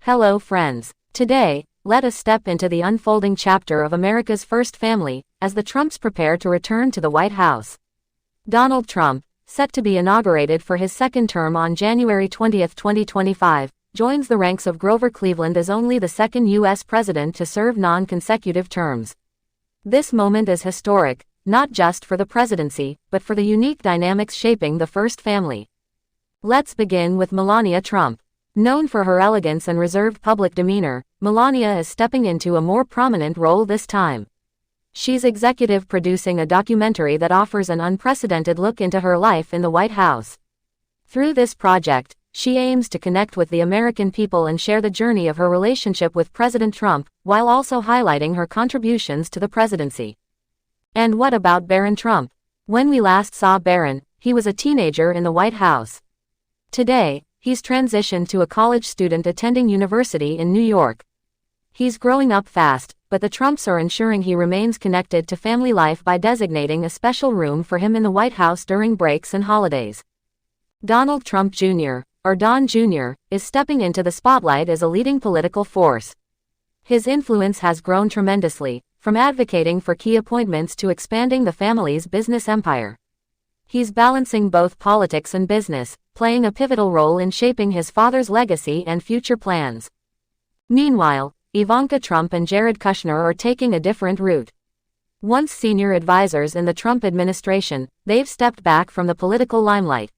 Hello friends. Today, let us step into the unfolding chapter of America's first family, as the Trumps prepare to return to the White House. Donald Trump, set to be inaugurated for his second term on January 20, 2025, joins the ranks of Grover Cleveland as only the second U.S. president to serve non-consecutive terms. This moment is historic, not just for the presidency, but for the unique dynamics shaping the first family. Let's begin with Melania Trump. Known for her elegance and reserved public demeanor, Melania is stepping into a more prominent role this time. She's executive producing a documentary that offers an unprecedented look into her life in the White House. Through this project, she aims to connect with the American people and share the journey of her relationship with President Trump, while also highlighting her contributions to the presidency. And what about Barron Trump? When we last saw Barron, he was a teenager in the White House. Today, he's transitioned to a college student attending university in New York. He's growing up fast, but the Trumps are ensuring he remains connected to family life by designating a special room for him in the White House during breaks and holidays. Donald Trump Jr., or Don Jr., is stepping into the spotlight as a leading political force. His influence has grown tremendously, from advocating for key appointments to expanding the family's business empire. He's balancing both politics and business, playing a pivotal role in shaping his father's legacy and future plans. Meanwhile, Ivanka Trump and Jared Kushner are taking a different route. Once senior advisors in the Trump administration, they've stepped back from the political limelight.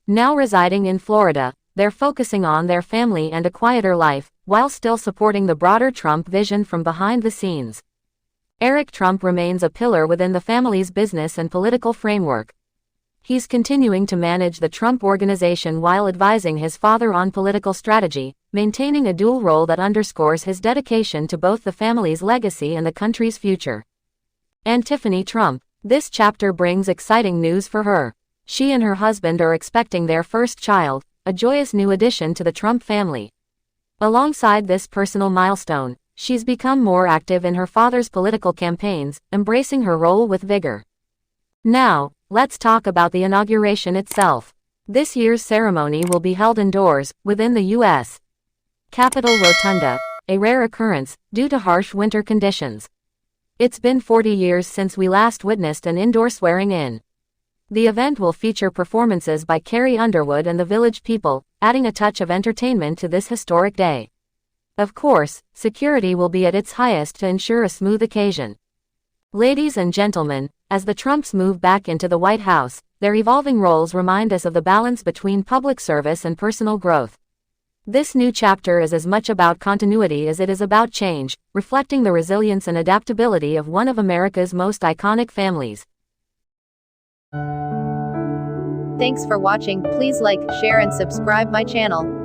Now residing in Florida, they're focusing on their family and a quieter life, while still supporting the broader Trump vision from behind the scenes. Eric Trump remains a pillar within the family's business and political framework. He's continuing to manage the Trump Organization while advising his father on political strategy, maintaining a dual role that underscores his dedication to both the family's legacy and the country's future. And Tiffany Trump. This chapter brings exciting news for her. She and her husband are expecting their first child, a joyous new addition to the Trump family. Alongside this personal milestone, she's become more active in her father's political campaigns, embracing her role with vigor. Now, let's talk about the inauguration itself. This year's ceremony will be held indoors, within the U.S. Capitol Rotunda, a rare occurrence, due to harsh winter conditions. It's been 40 years since we last witnessed an indoor swearing-in. The event will feature performances by Carrie Underwood and the Village People, adding a touch of entertainment to this historic day. Of course, security will be at its highest to ensure a smooth occasion. Ladies and gentlemen, as the Trumps move back into the White House, their evolving roles remind us of the balance between public service and personal growth. This new chapter is as much about continuity as it is about change, reflecting the resilience and adaptability of one of America's most iconic families. Thanks for watching. Please like, share and subscribe my channel.